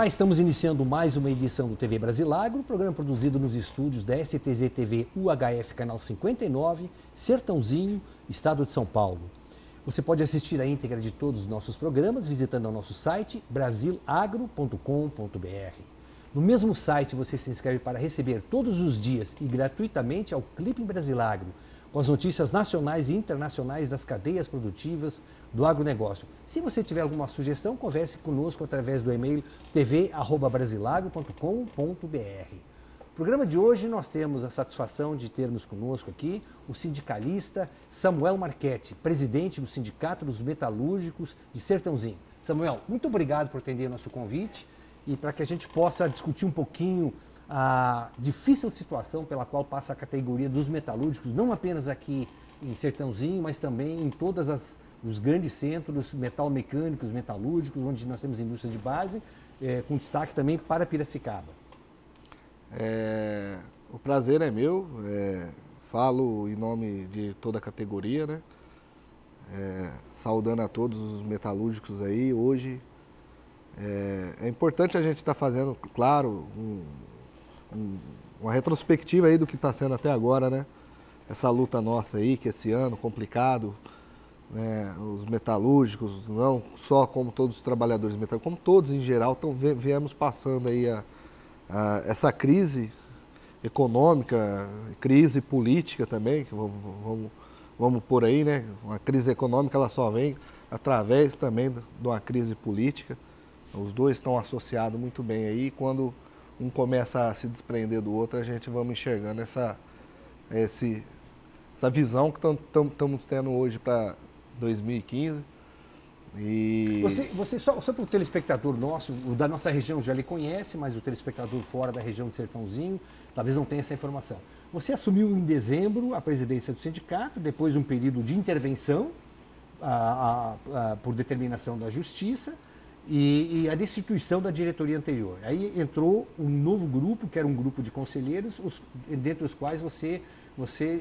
Olá, estamos iniciando mais uma edição do TV Brasilagro, programa produzido nos estúdios da STZ TV UHF, canal 59, Sertãozinho, estado de São Paulo. Você pode assistir a íntegra de todos os nossos programas visitando o nosso site brasilagro.com.br. No mesmo site você se inscreve para receber todos os dias e gratuitamente ao Clipe em Brasilagro, com as notícias nacionais e internacionais das cadeias produtivas do agronegócio. Se você tiver alguma sugestão, converse conosco através do e-mail tv@brasilagro.com.br. No programa de hoje nós temos a satisfação de termos conosco aqui o sindicalista Samuel Marchetti, presidente do Sindicato dos Metalúrgicos de Sertãozinho. Samuel, muito obrigado por atender nosso convite e para que a gente possa discutir um pouquinho a difícil situação pela qual passa a categoria dos metalúrgicos, não apenas aqui em Sertãozinho, mas também em todos os grandes centros metalmecânicos, metalúrgicos, onde nós temos indústria de base, com destaque também para Piracicaba. O prazer é meu, falo em nome de toda a categoria, né? Saudando a todos os metalúrgicos aí. Hoje é importante a gente estar fazendo, claro, uma retrospectiva aí do que está sendo até agora, né? Essa luta nossa aí, que esse ano complicado, né? Os metalúrgicos, não só como todos os trabalhadores metalúrgicos, como todos em geral, viemos passando aí essa crise econômica, crise política também, que vamos por aí, né? Uma crise econômica ela só vem através também de uma crise política. Os dois estão associados muito bem aí. Quando um começa a se desprender do outro, a gente vamos enxergando essa visão que estamos tendo hoje para 2015. Você só para o telespectador nosso, o da nossa região já lhe conhece, mas o telespectador fora da região de Sertãozinho talvez não tenha essa informação. Você assumiu em dezembro a presidência do sindicato, depois de um período de intervenção por determinação da Justiça e a destituição da diretoria anterior. Aí entrou um novo grupo, que era um grupo de conselheiros, dentre os quais você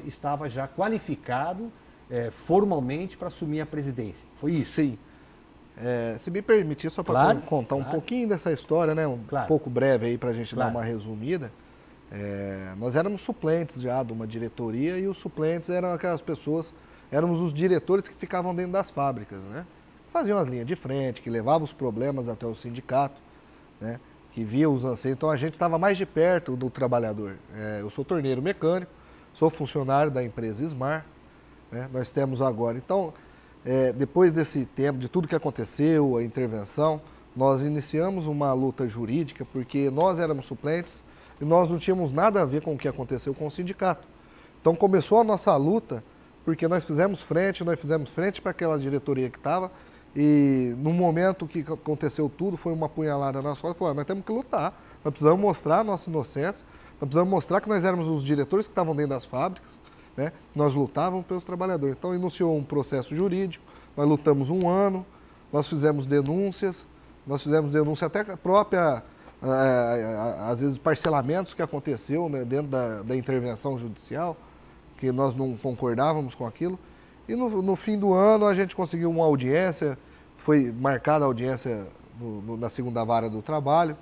estava já qualificado formalmente para assumir a presidência. Foi isso? Sim. Se me permitir, só para contar um pouquinho dessa história, né? Pouco breve aí para a gente dar uma resumida. Nós éramos suplentes já de uma diretoria e os suplentes eram aquelas pessoas, éramos os diretores que ficavam dentro das fábricas, né? Faziam as linhas de frente, que levavam os problemas até o sindicato, né? Que via os anseios. Então a gente estava mais de perto do trabalhador. Eu sou torneiro mecânico, sou funcionário da empresa Ismar, né? Nós temos agora. Então, depois desse tempo, de tudo que aconteceu, a intervenção, nós iniciamos uma luta jurídica porque nós éramos suplentes e nós não tínhamos nada a ver com o que aconteceu com o sindicato. Então começou a nossa luta porque nós fizemos frente para aquela diretoria que estava. E no momento que aconteceu tudo, foi uma punhalada nas costas, falou, nós temos que lutar, nós precisamos mostrar a nossa inocência, nós precisamos mostrar que nós éramos os diretores que estavam dentro das fábricas, né? Nós lutávamos pelos trabalhadores. Então iniciou um processo jurídico, nós lutamos 1 ano, nós fizemos denúncias até a própria, às vezes, parcelamentos que aconteceu, né, dentro da intervenção judicial, que nós não concordávamos com aquilo. E no fim do ano a gente conseguiu uma audiência, foi marcada a audiência na segunda vara do trabalho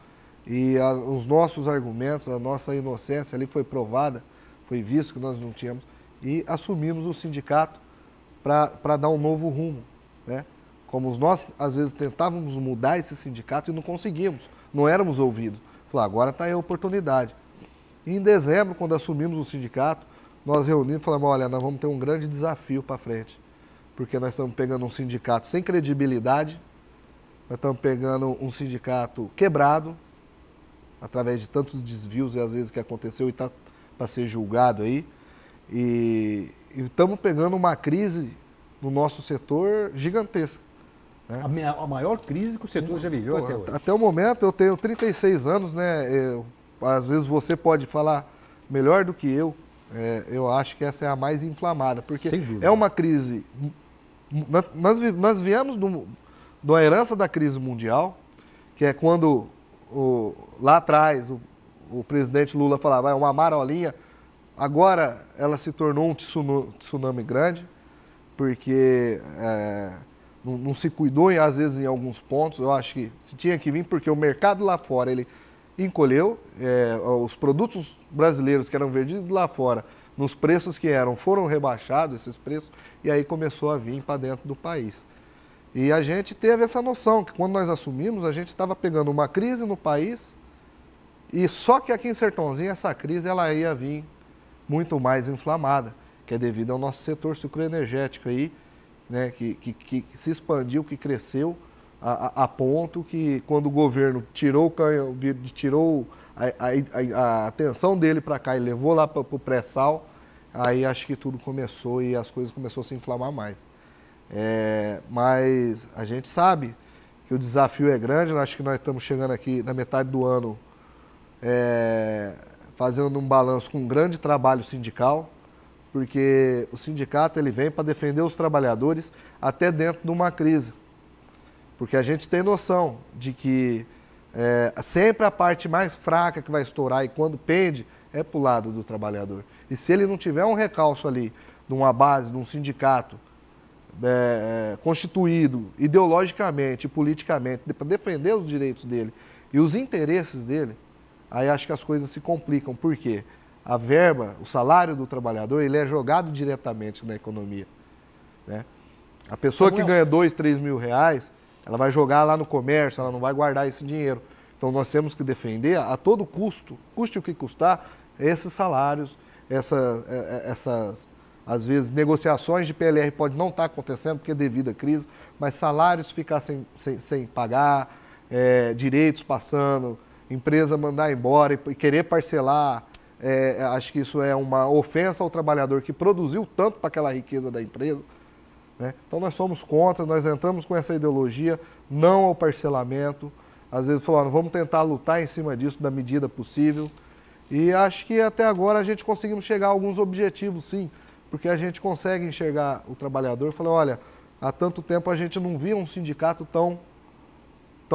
e os nossos argumentos, a nossa inocência ali foi provada, foi visto que nós não tínhamos e assumimos o sindicato para dar um novo rumo, né? Como nós às vezes tentávamos mudar esse sindicato e não conseguimos, não éramos ouvidos. Falei, agora está aí a oportunidade. E em dezembro, quando assumimos o sindicato, nós reunimos e falamos, olha, nós vamos ter um grande desafio para frente, porque nós estamos pegando um sindicato sem credibilidade, nós estamos pegando um sindicato quebrado, através de tantos desvios e às vezes que aconteceu e está para ser julgado aí, e estamos pegando uma crise no nosso setor gigantesca. Né? A maior crise que o setor já viveu até hoje. Até o momento, eu tenho 36 anos, né? Às vezes você pode falar melhor do que eu. Eu acho que essa é a mais inflamada, porque é uma crise. Nós viemos de uma herança da crise mundial, que é quando lá atrás o presidente Lula falava, uma marolinha, agora ela se tornou um tsunami grande, porque não se cuidou, às vezes, em alguns pontos. Eu acho que se tinha que vir, porque o mercado lá fora, ele encolheu, os produtos brasileiros que eram vendidos lá fora, nos preços que eram, foram rebaixados esses preços, e aí começou a vir para dentro do país. E a gente teve essa noção, que quando nós assumimos, a gente estava pegando uma crise no país, e só que aqui em Sertãozinho, essa crise ela ia vir muito mais inflamada, que é devido ao nosso setor sucroenergético aí, né, que se expandiu, que cresceu, a ponto que quando o governo tirou a atenção dele para cá e levou lá para o pré-sal, aí acho que tudo começou e as coisas começaram a se inflamar mais. Mas a gente sabe que o desafio é grande, acho que nós estamos chegando aqui na metade do ano fazendo um balanço com um grande trabalho sindical, porque o sindicato ele vem para defender os trabalhadores até dentro de uma crise. Porque a gente tem noção de que sempre a parte mais fraca que vai estourar e quando pende é para o lado do trabalhador. E se ele não tiver um recalço ali, de uma base, de um sindicato constituído ideologicamente e politicamente para defender os direitos dele e os interesses dele, aí acho que as coisas se complicam. Por quê? A verba, o salário do trabalhador, ele é jogado diretamente na economia, né? A pessoa que ganha 2, 3 mil reais, ela vai jogar lá no comércio, ela não vai guardar esse dinheiro. Então nós temos que defender a todo custo, custe o que custar, esses salários, essas às vezes negociações de PLR pode não estar acontecendo porque é devido à crise, mas salários ficar sem pagar, direitos passando, empresa mandar embora e querer parcelar. Acho que isso é uma ofensa ao trabalhador que produziu tanto para aquela riqueza da empresa, né? Então nós somos contra, nós entramos com essa ideologia, não ao parcelamento. Às vezes falando, vamos tentar lutar em cima disso da medida possível. E acho que até agora a gente conseguimos chegar a alguns objetivos, sim, porque a gente consegue enxergar o trabalhador e falar, olha, há tanto tempo a gente não via um sindicato tão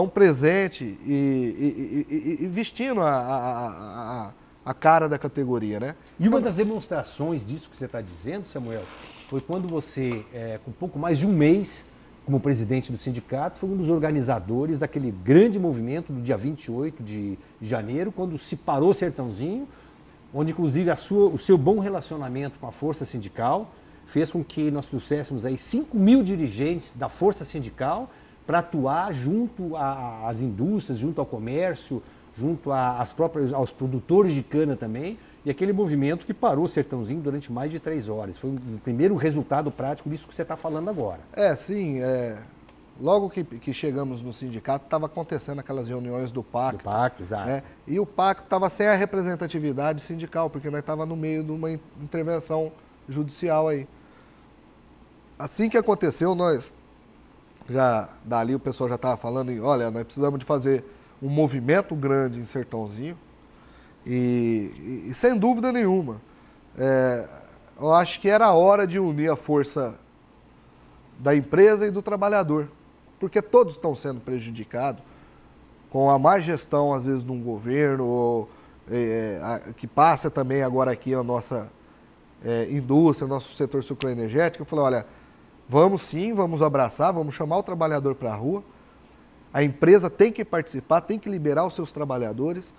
presente e vestindo a cara da categoria, né? E uma das demonstrações disso que você está dizendo, Samuel, foi quando você, com pouco mais de um mês, como presidente do sindicato, foi um dos organizadores daquele grande movimento do dia 28 de janeiro, quando se parou Sertãozinho, onde inclusive o seu bom relacionamento com a força sindical fez com que nós trouxéssemos aí 5 mil dirigentes da força sindical para atuar junto às indústrias, junto ao comércio, junto aos produtores de cana também, e aquele movimento que parou o Sertãozinho durante mais de 3 horas. Foi o primeiro resultado prático disso que você está falando agora. Sim. Logo que chegamos no sindicato, estava acontecendo aquelas reuniões do pacto. Do pacto, exato. Né? E o pacto estava sem a representatividade sindical, porque nós estávamos no meio de uma intervenção judicial aí. Assim que aconteceu, dali o pessoal já estava falando, olha, nós precisamos de fazer um movimento grande em Sertãozinho, e sem dúvida nenhuma, eu acho que era a hora de unir a força da empresa e do trabalhador, porque todos estão sendo prejudicados com a má gestão, às vezes, de um governo, que passa também agora aqui a nossa indústria, nosso setor sucroenergético. Eu falei, olha, vamos sim, vamos abraçar, vamos chamar o trabalhador para a rua, a empresa tem que participar, tem que liberar os seus trabalhadores,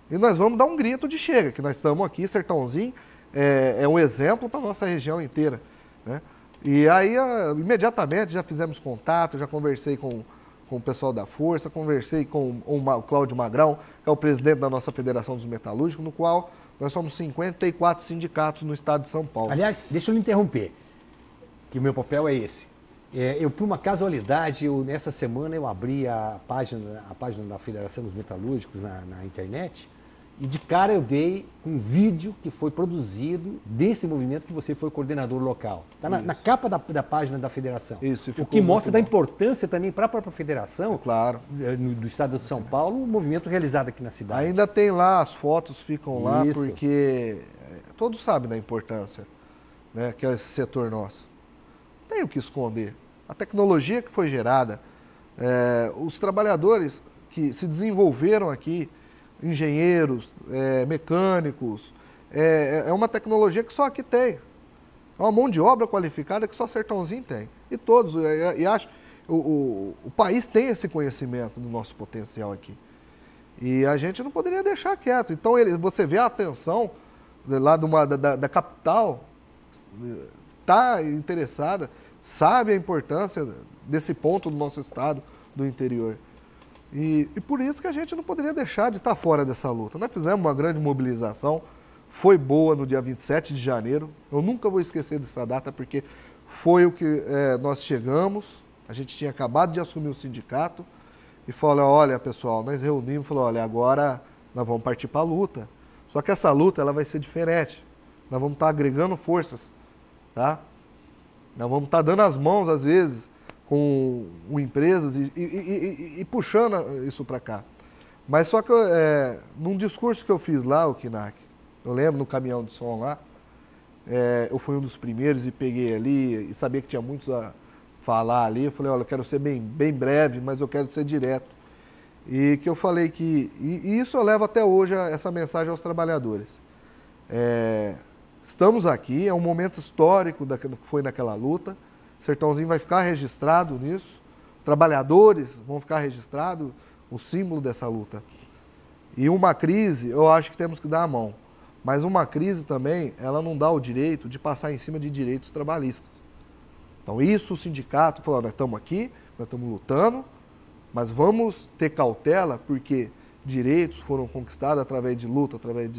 e nós vamos dar um grito de chega, que nós estamos aqui, Sertãozinho é um exemplo para a nossa região inteira, né? E aí, imediatamente, já fizemos contato, já conversei com o pessoal da Força, conversei com o Cláudio Magrão, que é o presidente da nossa Federação dos Metalúrgicos, no qual nós somos 54 sindicatos no estado de São Paulo. Aliás, deixa eu lhe interromper, que o meu papel é esse. Por uma casualidade, nessa semana eu abri a página da Federação dos Metalúrgicos na internet, e de cara eu dei um vídeo que foi produzido desse movimento que você foi coordenador local. Está na capa da página da federação. Isso, o que mostra da importância também para a própria federação, claro, do estado de São Paulo, o movimento realizado aqui na cidade. Ainda tem lá, as fotos ficam lá, porque todos sabem da importância, né, que é esse setor nosso. Tem o que esconder. A tecnologia que foi gerada, os trabalhadores que se desenvolveram aqui, engenheiros, mecânicos, é uma tecnologia que só aqui tem. É uma mão de obra qualificada que só Sertãozinho tem. E todos, e acho, o país tem esse conhecimento do nosso potencial aqui. E a gente não poderia deixar quieto. Então, você vê a atenção lá da capital, está interessada, sabe a importância desse ponto do nosso estado, do interior. E por isso que a gente não poderia deixar de estar fora dessa luta. Nós fizemos uma grande mobilização, foi boa no dia 27 de janeiro. Eu nunca vou esquecer dessa data, porque foi o que nós chegamos, a gente tinha acabado de assumir o sindicato, e falou, olha pessoal, nós reunimos, falou, olha, agora nós vamos partir para a luta. Só que essa luta ela vai ser diferente. Nós vamos estar agregando forças, tá? Nós vamos estar dando as mãos, às vezes, com empresas e puxando isso para cá. Mas só que num discurso que eu fiz lá, o Kinak, eu lembro no caminhão de som lá, eu fui um dos primeiros e peguei ali e sabia que tinha muitos a falar ali. Eu falei, olha, eu quero ser bem breve, mas eu quero ser direto. E que eu falei que, e isso eu levo até hoje essa mensagem aos trabalhadores. Estamos aqui, é um momento histórico que foi naquela luta. Sertãozinho vai ficar registrado nisso. Trabalhadores vão ficar registrados, o símbolo dessa luta. E uma crise, eu acho que temos que dar a mão. Mas uma crise também, ela não dá o direito de passar em cima de direitos trabalhistas. Então isso o sindicato falou, nós estamos aqui, nós estamos lutando, mas vamos ter cautela porque direitos foram conquistados através de luta, através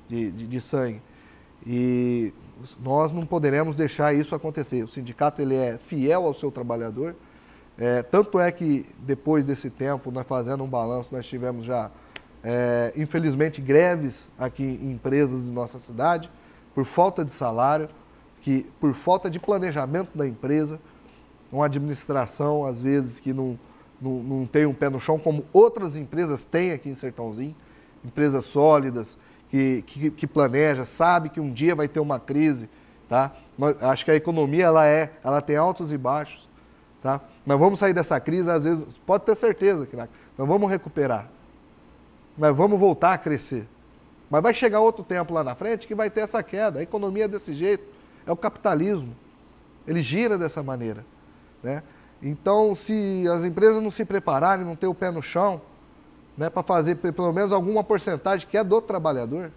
de sangue. E nós não poderemos deixar isso acontecer. O sindicato ele é fiel ao seu trabalhador. Tanto é que depois desse tempo, nós fazendo um balanço, nós tivemos já, infelizmente, greves aqui em empresas de nossa cidade, por falta de salário, por falta de planejamento da empresa, uma administração, às vezes, que não tem um pé no chão, como outras empresas têm aqui em Sertãozinho, empresas sólidas, que planeja, sabe que um dia vai ter uma crise, tá? Acho que a economia ela tem altos e baixos, tá? Nós vamos sair dessa crise, às vezes, pode ter certeza que nós vamos recuperar, nós vamos voltar a crescer, mas vai chegar outro tempo lá na frente que vai ter essa queda. A economia é desse jeito, é o capitalismo, ele gira dessa maneira, né? Então, se as empresas não se prepararem, não ter o pé no chão, né, para fazer pelo menos alguma porcentagem que é do trabalhador,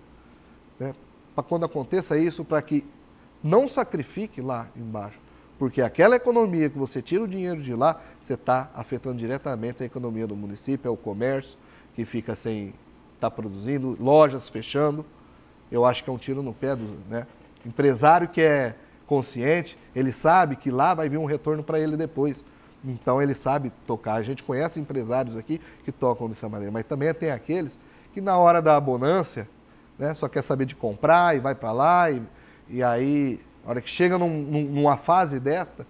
né, para quando aconteça isso, para que não sacrifique lá embaixo. Porque aquela economia que você tira o dinheiro de lá, você está afetando diretamente a economia do município, é o comércio que fica sem estar produzindo, lojas fechando. Eu acho que é um tiro no pé do, né? Empresário que é consciente, ele sabe que lá vai vir um retorno para ele depois. Então ele sabe tocar. A gente conhece empresários aqui que tocam dessa maneira, mas também tem aqueles que na hora da abundância, né, só quer saber de comprar e vai para lá e aí, na hora que chega numa fase desta,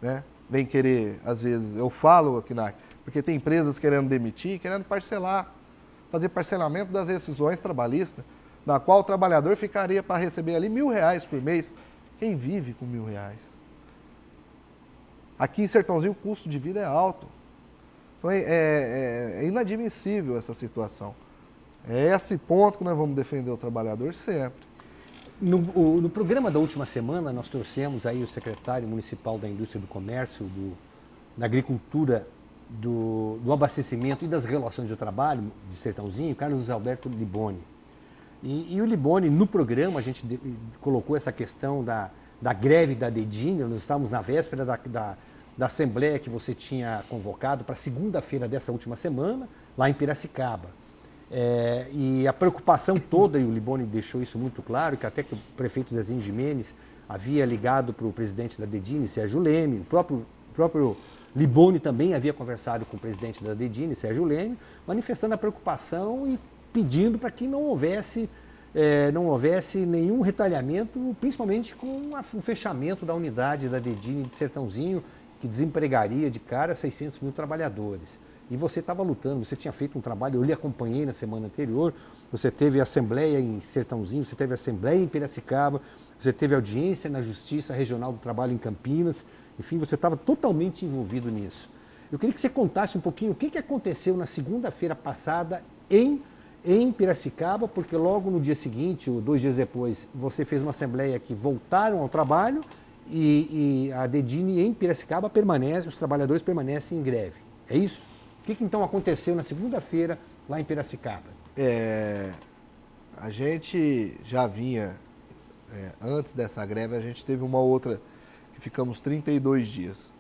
né, vem querer, às vezes, eu falo aqui porque tem empresas querendo demitir, querendo parcelar, fazer parcelamento das rescisões trabalhistas, na qual o trabalhador ficaria para receber ali R$1.000 por mês. Quem vive com R$1.000? Aqui em Sertãozinho o custo de vida é alto. Então é inadmissível essa situação. É esse ponto que nós vamos defender o trabalhador sempre. No programa da última semana, nós trouxemos aí o secretário municipal da Indústria do Comércio, da Agricultura, do Abastecimento e das Relações do Trabalho de Sertãozinho, Carlos Alberto Liboni. E o Liboni, no programa, a gente colocou essa questão da greve da Dedini. Nós estávamos na véspera da assembleia que você tinha convocado para segunda-feira dessa última semana, lá em Piracicaba. E a preocupação toda, e o Liboni deixou isso muito claro, que até que o prefeito Zezinho Gimenez havia ligado para o presidente da Dedini, Sérgio Leme, o próprio Liboni também havia conversado com o presidente da Dedini, Sérgio Leme, manifestando a preocupação e pedindo para que não houvesse nenhum retalhamento, principalmente com o fechamento da unidade da Dedini de Sertãozinho, que desempregaria de cara 600 mil trabalhadores. E você estava lutando, você tinha feito um trabalho, eu lhe acompanhei na semana anterior, você teve assembleia em Sertãozinho, você teve assembleia em Piracicaba, você teve audiência na Justiça Regional do Trabalho em Campinas, enfim, você estava totalmente envolvido nisso. Eu queria que você contasse um pouquinho o que aconteceu na segunda-feira passada em Piracicaba, porque logo no dia seguinte, ou 2 dias depois, você fez uma assembleia que voltaram ao trabalho e a Dedini em Piracicaba permanece, os trabalhadores permanecem em greve. É isso? O que então aconteceu na segunda-feira lá em Piracicaba? A gente já vinha, antes dessa greve, a gente teve uma outra que ficamos 32 dias.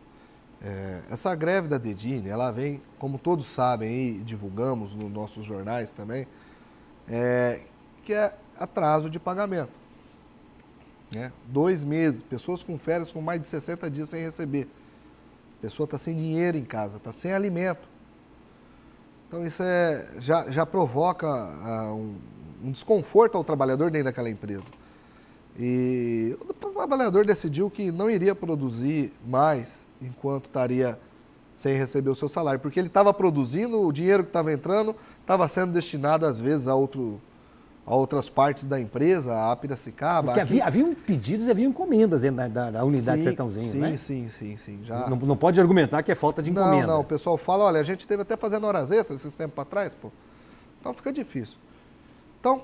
Essa greve da Dedini, ela vem, como todos sabem e divulgamos nos nossos jornais também, que é atraso de pagamento. 2 meses, pessoas com férias com mais de 60 dias sem receber. A pessoa está sem dinheiro em casa, está sem alimento. Então isso já provoca um desconforto ao trabalhador dentro daquela empresa. E o trabalhador decidiu que não iria produzir mais enquanto estaria sem receber o seu salário, porque ele estava produzindo, o dinheiro que estava entrando estava sendo destinado às vezes a outras partes da empresa, a Piracicaba. Porque haviam pedidos, haviam encomendas dentro da unidade Sertãozinho, sim, né? Sim. Já... Não pode argumentar que é falta de encomenda. Não, o pessoal fala, olha, a gente teve até fazendo horas extras esses tempos para trás, pô. Então fica difícil. Então,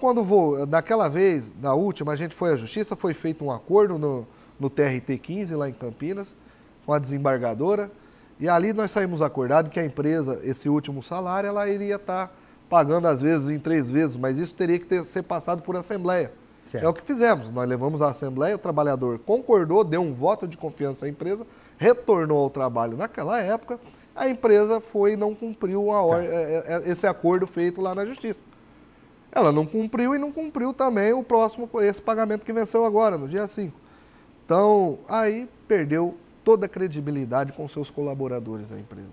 daquela vez, na última, a gente foi à justiça, foi feito um acordo no TRT 15, lá em Campinas, com a desembargadora, e ali nós saímos acordados que a empresa, esse último salário, ela iria estar pagando às vezes em 3 vezes, mas isso teria que ser passado por assembleia. Certo. É o que fizemos, nós levamos à assembleia, o trabalhador concordou, deu um voto de confiança à empresa, retornou ao trabalho naquela época, a empresa foi e não cumpriu esse acordo feito lá na justiça. Ela não cumpriu e não cumpriu também esse pagamento que venceu agora, no dia 5. Então, aí perdeu toda a credibilidade com seus colaboradores da empresa.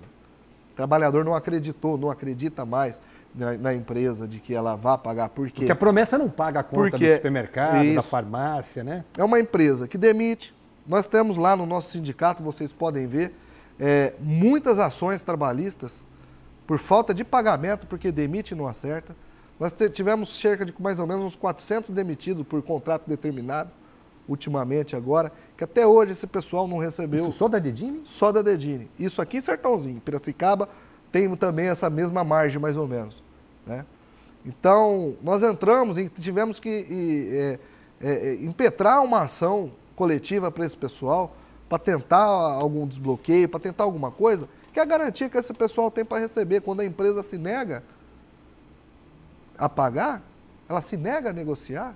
O trabalhador não acreditou, não acredita mais na empresa de que ela vá pagar. Por quê? Porque a promessa não paga a conta do supermercado, da farmácia, né? É uma empresa que demite. Nós temos lá no nosso sindicato, vocês podem ver, muitas ações trabalhistas por falta de pagamento, porque demite e não acerta. Nós tivemos cerca de mais ou menos uns 400 demitidos por contrato determinado, ultimamente agora, que até hoje esse pessoal não recebeu. Isso só da Dedini? Só da Dedini. Isso aqui em Sertãozinho. Piracicaba tem também essa mesma margem, mais ou menos. Né? Então, nós entramos e tivemos que impetrar uma ação coletiva para esse pessoal, para tentar algum desbloqueio, para tentar alguma coisa, que é a garantia que esse pessoal tem para receber. Quando a empresa se nega a pagar, ela se nega a negociar,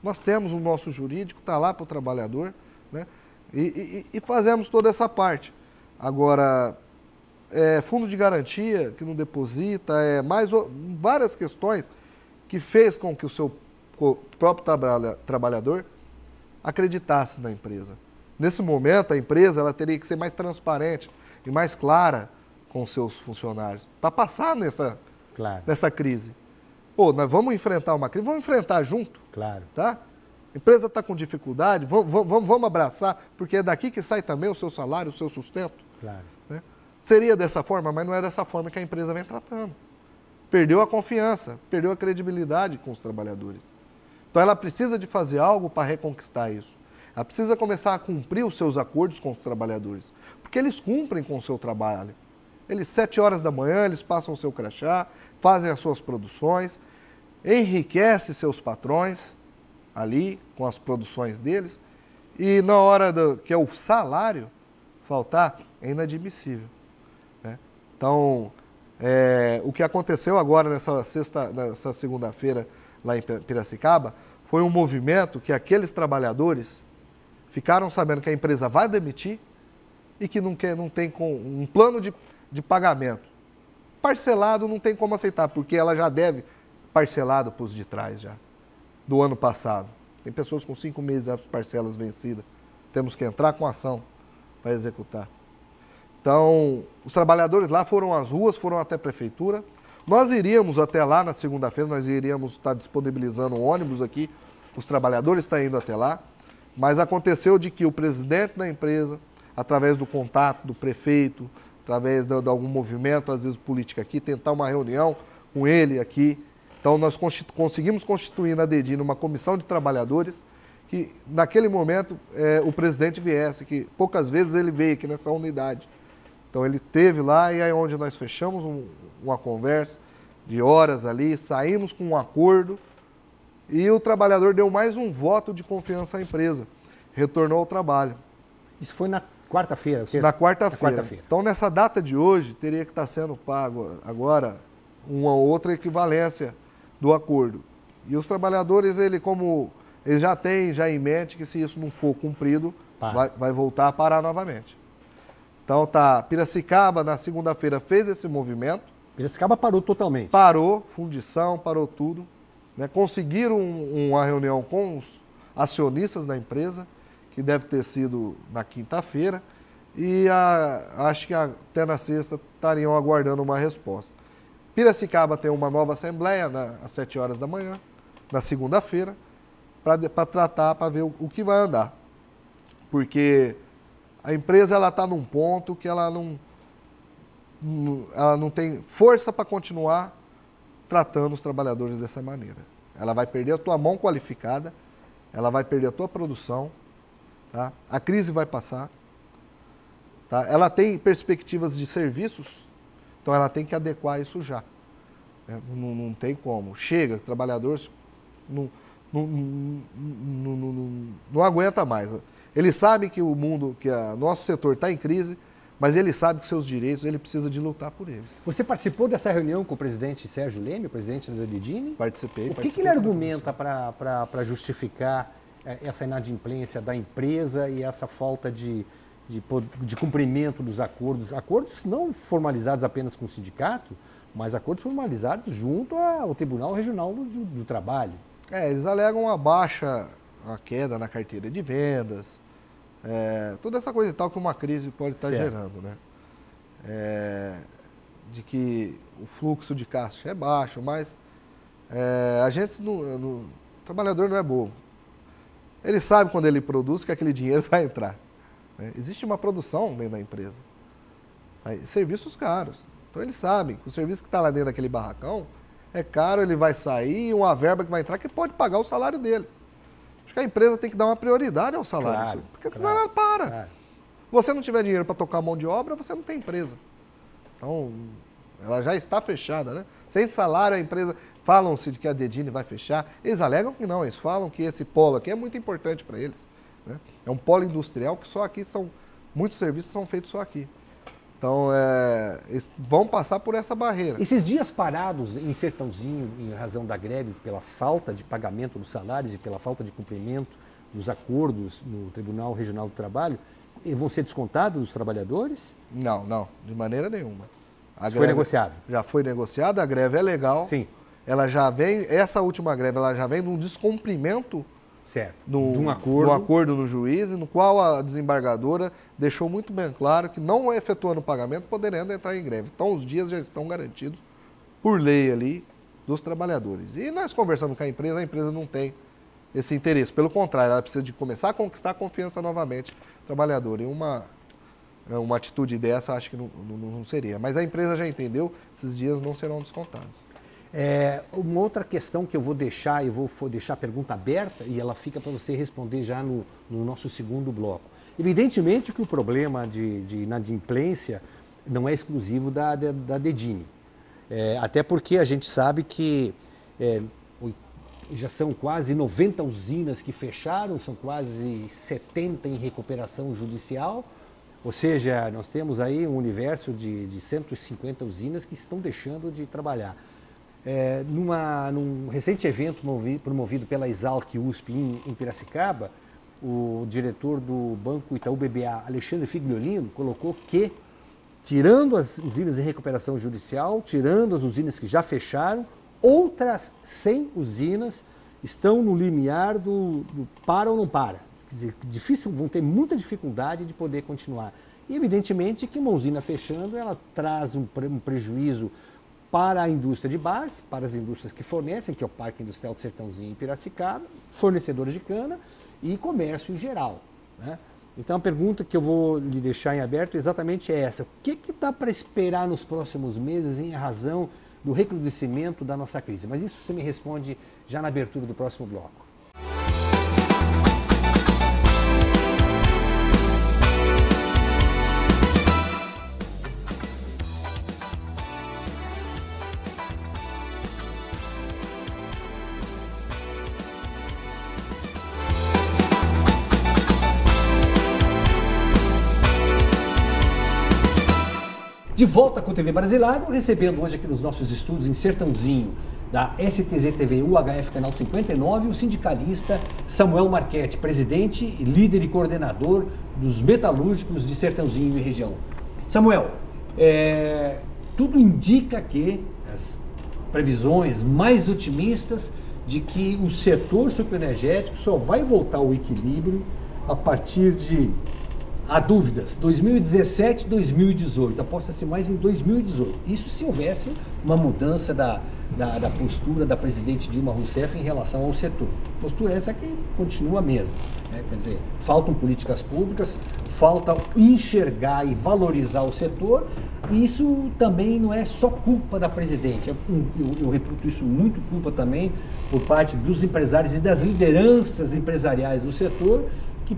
nós temos o nosso jurídico, está lá para o trabalhador, né? E fazemos toda essa parte. Agora, fundo de garantia que não deposita, várias questões que fez com que o seu próprio trabalhador acreditasse na empresa. Nesse momento, a empresa ela teria que ser mais transparente e mais clara com os seus funcionários, para passar nessa crise. Pô, nós vamos enfrentar uma crise, vamos enfrentar junto. Claro. Tá? A empresa está com dificuldade, vamos abraçar, porque é daqui que sai também o seu salário, o seu sustento. Claro. Né? Seria dessa forma, mas não é dessa forma que a empresa vem tratando. Perdeu a confiança, perdeu a credibilidade com os trabalhadores. Então ela precisa de fazer algo para reconquistar isso. Ela precisa começar a cumprir os seus acordos com os trabalhadores, porque eles cumprem com o seu trabalho. Eles, 7 horas da manhã, eles passam o seu crachá, fazem as suas produções, enriquecem seus patrões ali com as produções deles, e na hora que é o salário faltar, é inadmissível. Né? Então, o que aconteceu agora nessa segunda-feira lá em Piracicaba foi um movimento que aqueles trabalhadores ficaram sabendo que a empresa vai demitir e que não tem um plano de pagamento. Parcelado não tem como aceitar, porque ela já deve parcelado para os de trás já, do ano passado. Tem pessoas com 5 meses as parcelas vencidas. Temos que entrar com ação para executar. Então, os trabalhadores lá foram às ruas, foram até a prefeitura. Nós iríamos até lá na segunda-feira, nós iríamos estar disponibilizando um ônibus aqui, os trabalhadores estão indo até lá, mas aconteceu de que o presidente da empresa, através do contato do prefeito, através de algum movimento, às vezes político aqui, tentar uma reunião com ele aqui. Então, nós conseguimos constituir na Dedini uma comissão de trabalhadores que, naquele momento, o presidente viesse, que poucas vezes ele veio aqui nessa unidade. Então, ele esteve lá e aí onde nós fechamos uma conversa de horas ali, saímos com um acordo e o trabalhador deu mais um voto de confiança à empresa. retornou ao trabalho. Isso foi na quarta-feira? Na quarta-feira. Então, nessa data de hoje, teria que estar sendo pago agora uma outra equivalência do acordo. E os trabalhadores, eles já têm em mente que se isso não for cumprido, vai voltar a parar novamente. Então, Piracicaba, na segunda-feira, fez esse movimento. Piracicaba parou totalmente? Parou, fundição, parou tudo. Né? Conseguiram uma reunião com os acionistas da empresa, que deve ter sido na quinta-feira, e acho que até na sexta estariam aguardando uma resposta. Piracicaba tem uma nova assembleia às 7 horas da manhã, na segunda-feira, para tratar, para ver o que vai andar. Porque a empresa está num ponto que ela não tem força para continuar tratando os trabalhadores dessa maneira. Ela vai perder a tua mão qualificada, ela vai perder a tua produção, tá? A crise vai passar, tá? Ela tem perspectivas de serviços, então ela tem que adequar isso já. Né? Não tem como. Chega, trabalhadores não aguenta mais. Ele sabe que o nosso setor está em crise, mas ele sabe que seus direitos, ele precisa de lutar por eles. Você participou dessa reunião com o presidente Sérgio Leme, o presidente da Dedini? Participei. O que ele argumenta para justificar essa inadimplência da empresa e essa falta de cumprimento dos acordos? Acordos não formalizados apenas com o sindicato, mas acordos formalizados junto ao Tribunal Regional do Trabalho. Eles alegam a queda na carteira de vendas, toda essa coisa e tal que uma crise pode estar gerando, né? De que o fluxo de caixa é baixo, mas o trabalhador não é bobo. Ele sabe quando ele produz que aquele dinheiro vai entrar. Né? Existe uma produção dentro da empresa. Serviços caros. Então ele sabe que o serviço que está lá dentro daquele barracão é caro, ele vai sair e uma verba que vai entrar que pode pagar o salário dele. Acho que a empresa tem que dar uma prioridade ao salário, porque senão ela para. Claro. Você não tiver dinheiro para tocar a mão de obra, você não tem empresa. Então, ela já está fechada, né? Sem salário, a empresa... Falam-se de que a Dedini vai fechar. Eles alegam que não, eles falam que esse polo aqui é muito importante para eles. Né? É um polo industrial que só aqui muitos serviços são feitos só aqui. Então, eles vão passar por essa barreira. Esses dias parados em Sertãozinho, em razão da greve, pela falta de pagamento dos salários e pela falta de cumprimento dos acordos no Tribunal Regional do Trabalho, vão ser descontados os trabalhadores? Não, de maneira nenhuma. Foi negociado? Já foi negociado, a greve é legal. Sim. Essa última greve, ela já vem de um descumprimento de um acordo no juiz, no qual a desembargadora deixou muito bem claro que não efetuando o pagamento poderendo entrar em greve. Então os dias já estão garantidos por lei ali dos trabalhadores. E nós conversamos com a empresa não tem esse interesse. Pelo contrário, ela precisa de começar a conquistar a confiança novamente do trabalhador. E uma atitude dessa acho que não seria. Mas a empresa já entendeu, esses dias não serão descontados. Uma outra questão que eu vou deixar a pergunta aberta e ela fica para você responder já no nosso segundo bloco. Evidentemente que o problema de inadimplência não é exclusivo da Dedini. Até porque a gente sabe que já são quase 90 usinas que fecharam, são quase 70 em recuperação judicial. Ou seja, nós temos aí um universo de 150 usinas que estão deixando de trabalhar. Num recente evento promovido pela Exalc USP em Piracicaba, o diretor do Banco Itaú BBA, Alexandre Figliolino, colocou que, tirando as usinas em recuperação judicial, tirando as usinas que já fecharam, outras 100 usinas estão no limiar do para ou não para. Quer dizer, vão ter muita dificuldade de poder continuar. E evidentemente que uma usina fechando, ela traz um prejuízo para a indústria de base, para as indústrias que fornecem, que é o Parque Industrial de Sertãozinho em Piracicaba, fornecedores de cana e comércio em geral. Né? Então a pergunta que eu vou lhe deixar em aberto exatamente é essa. O que dá para esperar nos próximos meses em razão do recrudescimento da nossa crise? Mas isso você me responde já na abertura do próximo bloco. De volta com o TV Brasileiro, recebendo hoje aqui nos nossos estúdios em Sertãozinho, da STZ TV UHF Canal 59, o sindicalista Samuel Marchetti, presidente, líder e coordenador dos metalúrgicos de Sertãozinho e região. Samuel, tudo indica que as previsões mais otimistas de que o setor sucroenergético só vai voltar ao equilíbrio a partir de, há dúvidas, 2017, 2018, aposta-se mais em 2018. Isso se houvesse uma mudança da postura da presidente Dilma Rousseff em relação ao setor. Postura essa que continua a mesma. Quer dizer, faltam políticas públicas, falta enxergar e valorizar o setor, e isso também não é só culpa da presidente, eu reputo isso muito culpa também por parte dos empresários e das lideranças empresariais do setor, que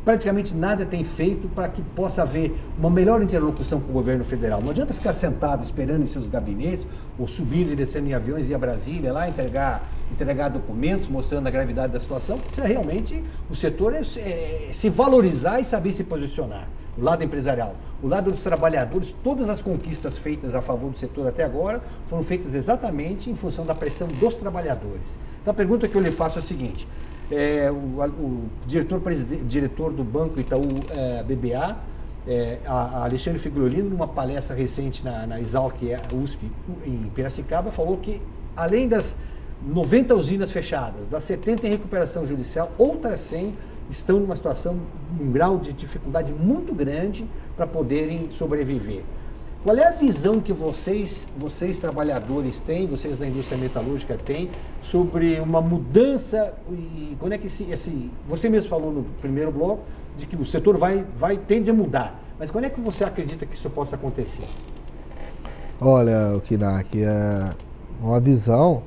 praticamente nada tem feito para que possa haver uma melhor interlocução com o governo federal. Não adianta ficar sentado esperando em seus gabinetes, ou subindo e descendo em aviões e ir a Brasília lá entregar documentos mostrando a gravidade da situação. Precisa realmente o setor se valorizar e saber se posicionar. O lado empresarial, o lado dos trabalhadores, todas as conquistas feitas a favor do setor até agora foram feitas exatamente em função da pressão dos trabalhadores. Então a pergunta que eu lhe faço é a seguinte: o diretor do Banco Itaú BBA, a Alexandre Figueiredo, numa palestra recente na Exalc USP em Piracicaba, falou que além das 90 usinas fechadas, das 70 em recuperação judicial, outras 100 estão numa situação, um grau de dificuldade muito grande para poderem sobreviver. Qual é a visão que vocês trabalhadores têm, vocês da indústria metalúrgica têm, sobre uma mudança, e quando é que você mesmo falou no primeiro bloco, de que o setor tende a mudar, mas quando é que você acredita que isso possa acontecer? Olha, o Kinak, uma visão,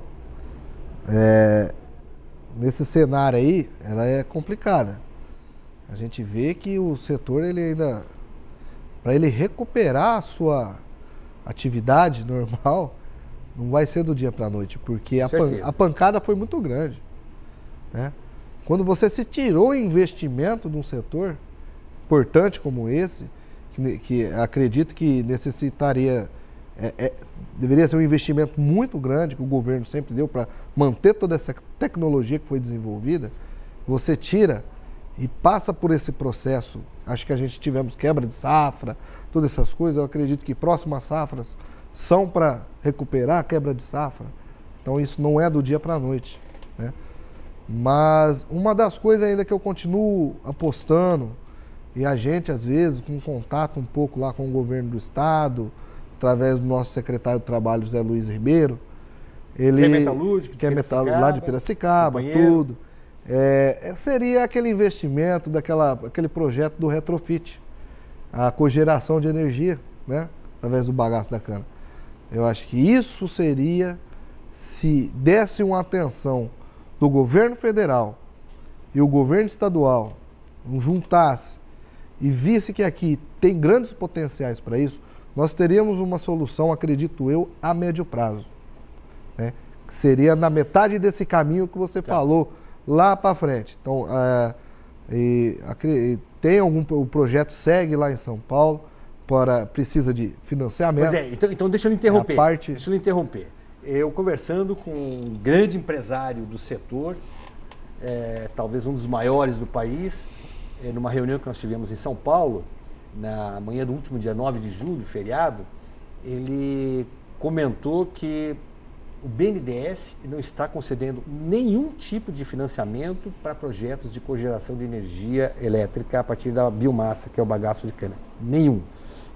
nesse cenário aí, ela é complicada. A gente vê que o setor, ele ainda, para ele recuperar a sua atividade normal, não vai ser do dia para a noite, porque a pancada foi muito grande, né? Quando você se tirou investimento de um setor importante como esse, que acredito que necessitaria, deveria ser um investimento muito grande que o governo sempre deu para manter toda essa tecnologia que foi desenvolvida, você tira e passa por esse processo. Acho que a gente tivemos quebra de safra, todas essas coisas. Eu acredito que próximas safras são para recuperar a quebra de safra. Então isso não é do dia para a noite, né? Mas uma das coisas ainda que eu continuo apostando, e a gente às vezes com contato um pouco lá com o governo do estado, através do nosso secretário de Trabalho, José Luiz Ribeiro, ele que é metalúrgico lá de Piracicaba, tudo. Seria aquele investimento aquele projeto do retrofit, a cogeração de energia, né, através do bagaço da cana. Eu acho que isso seria, se desse uma atenção do governo federal e o governo estadual, juntasse e visse que aqui tem grandes potenciais para isso, nós teríamos uma solução, acredito eu, a médio prazo, né? Que seria na metade desse caminho que você falou, lá para frente. Então, o projeto segue lá em São Paulo, precisa de financiamento. Então deixa eu lhe interromper. Deixa eu lhe interromper. Eu conversando com um grande empresário do setor, talvez um dos maiores do país, numa reunião que nós tivemos em São Paulo, na manhã do último dia 9 de julho, feriado, ele comentou que o BNDES não está concedendo nenhum tipo de financiamento para projetos de cogeração de energia elétrica a partir da biomassa, que é o bagaço de cana. Nenhum.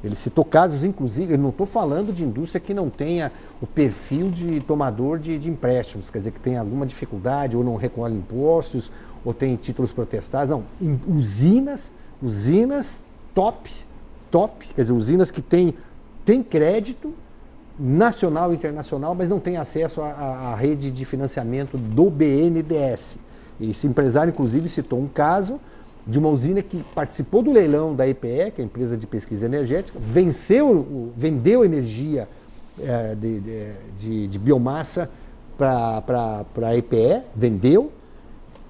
Ele citou casos, inclusive, eu não estou falando de indústria que não tenha o perfil de tomador de empréstimos, quer dizer, que tem alguma dificuldade, ou não recolhe impostos, ou tem títulos protestados. Não, usinas top, quer dizer, usinas que têm crédito nacional e internacional, mas não tem acesso à rede de financiamento do BNDES. Esse empresário, inclusive, citou um caso de uma usina que participou do leilão da EPE, que é a empresa de pesquisa energética, vendeu energia de biomassa para a EPE, vendeu,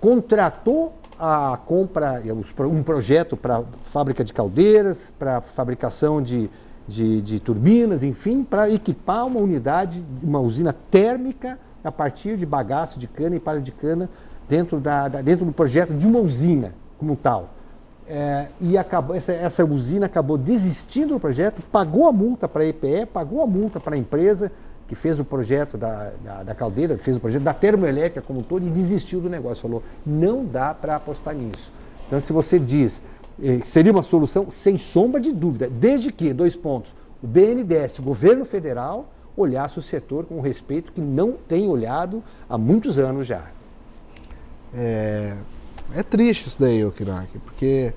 contratou a compra, um projeto para fábrica de caldeiras, para fabricação de de turbinas, enfim, para equipar uma unidade, uma usina térmica a partir de bagaço de cana e palha de cana dentro do projeto de uma usina como tal. E essa usina acabou desistindo do projeto, pagou a multa para a EPE, pagou a multa para a empresa que fez o projeto da caldeira, fez o projeto da termoelétrica como um todo e desistiu do negócio. Falou, não dá para apostar nisso. Então, se você diz, seria uma solução, sem sombra de dúvida, desde que, 2 pontos, o BNDES, o governo federal, olhasse o setor com respeito que não tem olhado há muitos anos já. É triste isso daí, Okiraki, porque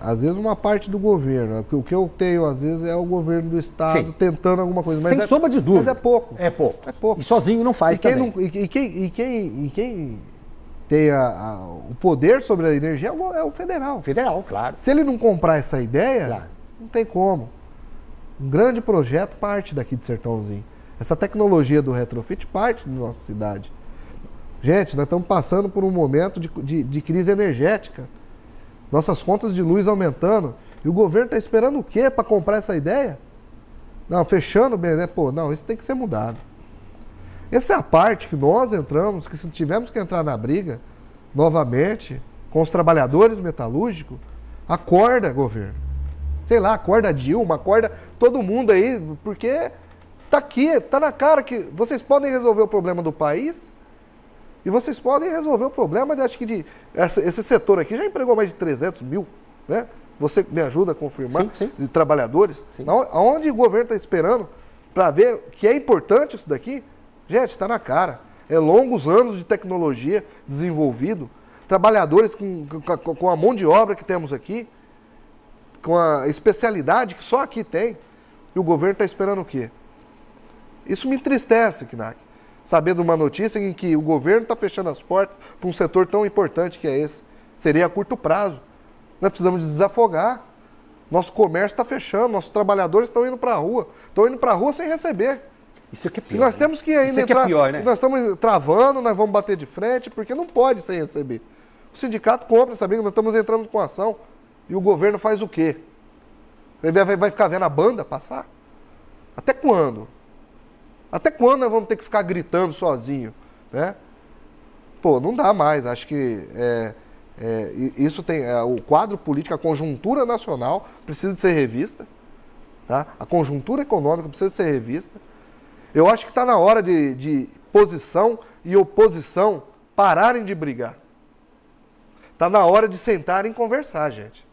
às vezes uma parte do governo, o que eu tenho às vezes é o governo do estado Sim. tentando alguma coisa. Mas sem sombra de dúvida. Mas é pouco. É pouco. É pouco. E sozinho não faz também. Quem tem o poder sobre a energia é o federal. Federal, claro. Se ele não comprar essa ideia, claro. Não tem como. Um grande projeto parte daqui de Sertãozinho. Essa tecnologia do retrofit parte da nossa cidade. Gente, nós estamos passando por um momento de crise energética. Nossas contas de luz aumentando. E o governo está esperando o quê para comprar essa ideia? Não, fechando bem, né? Pô, não, isso tem que ser mudado. Essa é a parte que nós entramos, que se tivemos que entrar na briga, novamente, com os trabalhadores metalúrgicos, acorda, governo. Sei lá, acorda Dilma, acorda todo mundo aí, porque tá aqui, tá na cara que vocês podem resolver o problema do país e vocês podem resolver o problema, acho que esse setor aqui já empregou mais de 300 mil, né? Você me ajuda a confirmar, sim. De trabalhadores. Sim. Aonde o governo está esperando para ver que é importante isso daqui? Gente, está na cara. É longos anos de tecnologia desenvolvido, trabalhadores com a mão de obra que temos aqui, com a especialidade que só aqui tem, e o governo está esperando o quê? Isso me entristece, Knack, saber de uma notícia em que o governo está fechando as portas para um setor tão importante que é esse. Seria a curto prazo. Nós precisamos desafogar. Nosso comércio está fechando, nossos trabalhadores estão indo para a rua. Estão indo para a rua sem receber. Isso aqui é pior. E nós temos que ainda entrar. É pior, né? Nós estamos travando, nós vamos bater de frente, porque não pode sem receber. O sindicato compra essa briga, nós estamos entrando com ação. E o governo faz o quê? Ele vai ficar vendo a banda passar? Até quando? Até quando nós vamos ter que ficar gritando sozinho? Né? Pô, não dá mais. Acho que isso tem. O quadro político, a conjuntura nacional precisa de ser revista. Tá? A conjuntura econômica precisa de ser revista. Eu acho que está na hora de posição e oposição pararem de brigar. Está na hora de sentarem e conversar, gente.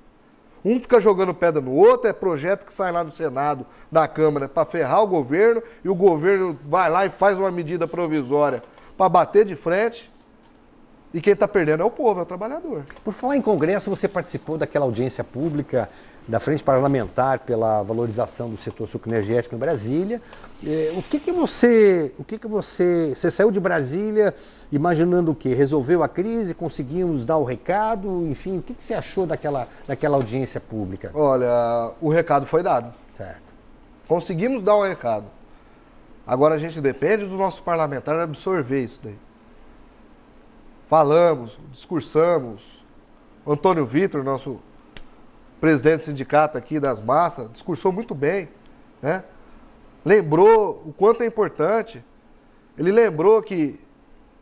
Um fica jogando pedra no outro, é projeto que sai lá do Senado, da Câmara, para ferrar o governo, e o governo vai lá e faz uma medida provisória para bater de frente. E quem está perdendo é o povo, é o trabalhador. Por falar em Congresso, você participou daquela audiência pública da Frente Parlamentar pela valorização do setor sucroenergético em Brasília. Você saiu de Brasília imaginando o quê? Resolveu a crise, conseguimos dar o recado, enfim, o que você achou daquela audiência pública? Olha, o recado foi dado. Certo. Conseguimos dar o recado. Agora a gente depende dos nossos parlamentares absorver isso daí. Falamos, discursamos. O Antônio Vitor, nosso presidente do sindicato aqui das massas, discursou muito bem, né? Lembrou o quanto é importante. Ele lembrou que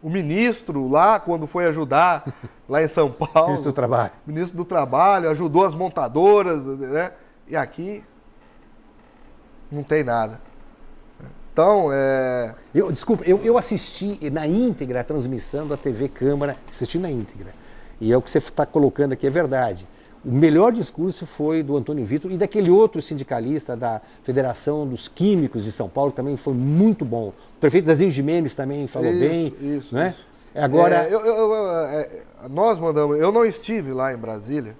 o ministro lá, quando foi ajudar lá em São Paulo... Ministro do Trabalho. Ministro do Trabalho, ajudou as montadoras, né? E aqui não tem nada. Então, Eu assisti na íntegra a transmissão da TV Câmara, assisti na íntegra. E é o que você está colocando aqui, é verdade. O melhor discurso foi do Antônio Vitor e daquele outro sindicalista da Federação dos Químicos de São Paulo, que também foi muito bom. O prefeito Zezinho Gimenez também falou bem. Isso, né? isso. Agora... nós mandamos, eu não estive lá em Brasília,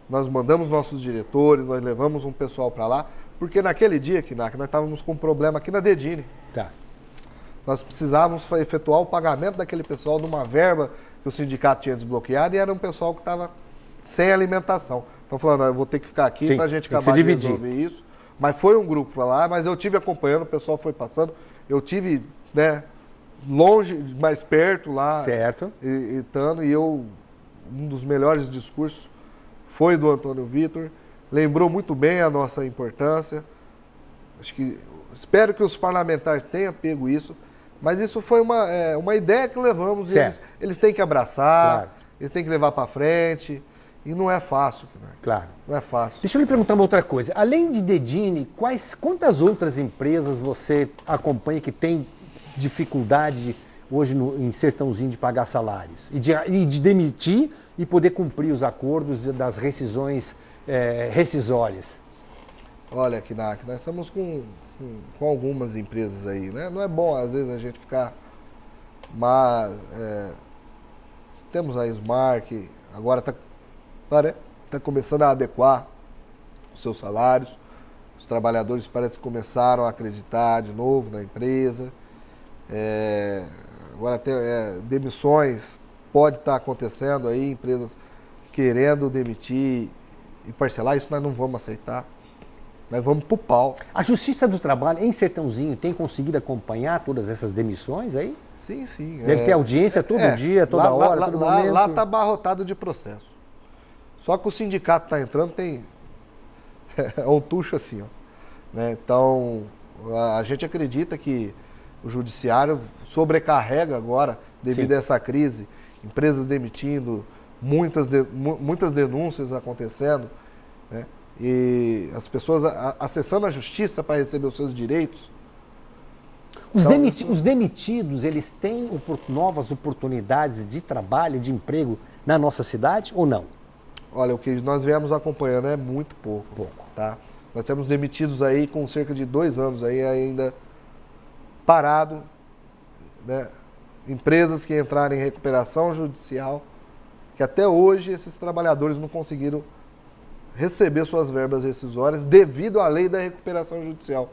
nós mandamos nossos diretores, nós levamos um pessoal para lá, porque naquele dia, Knack, nós estávamos com um problema aqui na Dedini. Tá. Nós precisávamos efetuar o pagamento daquele pessoal de uma verba que o sindicato tinha desbloqueado e era um pessoal que estava sem alimentação. Então falando, eu vou ter que ficar aqui para a gente acabar de resolver isso. Mas foi um grupo para lá, mas eu tive acompanhando, o pessoal foi passando. Eu tive, né, longe, mais perto lá. Certo. Um dos melhores discursos foi do Antônio Vitor. lembrou muito bem a nossa importância. Espero que os parlamentares tenham pego isso, mas isso foi uma ideia que levamos e eles têm que abraçar, eles têm que levar para frente, e não é fácil. Claro. Não é fácil. Deixa eu lhe perguntar uma outra coisa. Além de Dedini, quantas outras empresas você acompanha que tem dificuldade hoje em Sertãozinho de pagar salários? E de demitir e poder cumprir os acordos das rescisões rescisórias? Olha, Kinak, nós estamos com algumas empresas aí, né? Não é bom, às vezes, a gente ficar... Mas temos a Smart, que agora está começando a adequar os seus salários. Os trabalhadores parece que começaram a acreditar de novo na empresa. Agora até demissões pode estar acontecendo aí, empresas querendo demitir e parcelar, isso nós não vamos aceitar. Nós vamos pro pau. A Justiça do Trabalho em Sertãozinho tem conseguido acompanhar todas essas demissões aí? Sim, sim. Deve ter audiência todo dia, toda hora, todo momento. Lá está abarrotado de processo. Só que o sindicato está entrando, tem um tucho assim, ó. Né? Então, a gente acredita que o judiciário sobrecarrega agora, devido a essa crise, empresas demitindo, muitas denúncias acontecendo, né? E as pessoas acessando a justiça para receber os seus direitos. Os demitidos, eles têm novas oportunidades de trabalho, de emprego na nossa cidade ou não? Olha, o que nós viemos acompanhando é muito pouco. Tá? Nós temos demitidos aí com cerca de 2 anos aí ainda parado, né? Empresas que entraram em recuperação judicial, que até hoje esses trabalhadores não conseguiram receber suas verbas rescisórias devido à lei da recuperação judicial,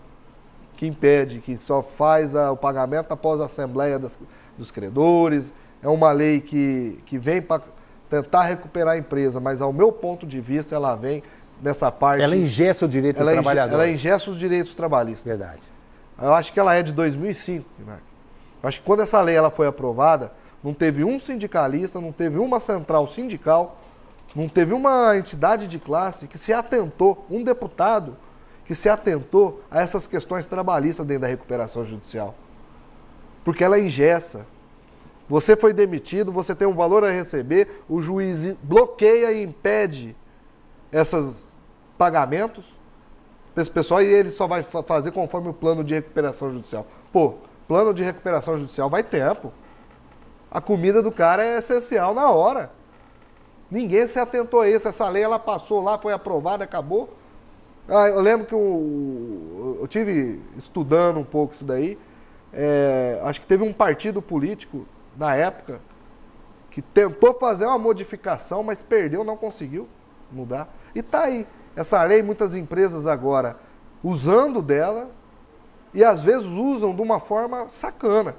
que impede, que só faz o pagamento após a assembleia dos credores. É uma lei que vem para tentar recuperar a empresa, mas ao meu ponto de vista ela vem nessa parte... Ela engessa o direito do trabalhador. Ela engessa os direitos trabalhistas. Verdade. Eu acho que ela é de 2005. Né? Eu acho que quando essa lei ela foi aprovada, não teve um sindicalista, não teve uma central sindical, não teve uma entidade de classe que se atentou, um deputado que se atentou a essas questões trabalhistas dentro da recuperação judicial. Porque ela engessa. Você foi demitido, você tem um valor a receber, o juiz bloqueia e impede esses pagamentos para esse pessoal e ele só vai fazer conforme o plano de recuperação judicial. Pô, plano de recuperação judicial vai tempo. A comida do cara é essencial na hora. Ninguém se atentou a isso. Essa lei ela passou lá, foi aprovada, acabou. Eu lembro que eu tive estudando um pouco isso daí. Acho que teve um partido político na época que tentou fazer uma modificação, mas perdeu, não conseguiu mudar. E tá aí. Essa lei, muitas empresas agora usando dela e às vezes usam de uma forma sacana.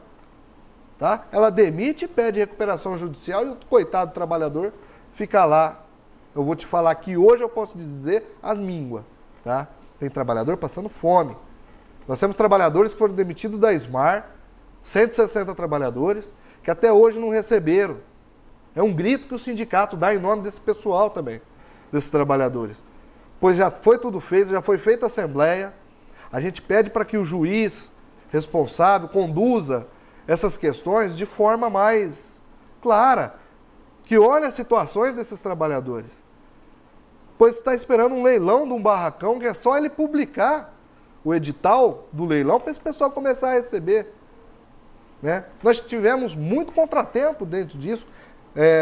Tá? Ela demite, pede recuperação judicial e o coitado trabalhador fica lá. Eu vou te falar que hoje eu posso dizer as mínguas. Tá? Tem trabalhador passando fome. Nós temos trabalhadores que foram demitidos da Smart, 160 trabalhadores, que até hoje não receberam. É um grito que o sindicato dá em nome desse pessoal também, desses trabalhadores. Pois já foi tudo feito, já foi feita a assembleia. A gente pede para que o juiz responsável conduza essas questões de forma mais clara, que olhe as situações desses trabalhadores. Pois está esperando um leilão de um barracão que é só ele publicar o edital do leilão para esse pessoal começar a receber. Né? Nós tivemos muito contratempo dentro disso.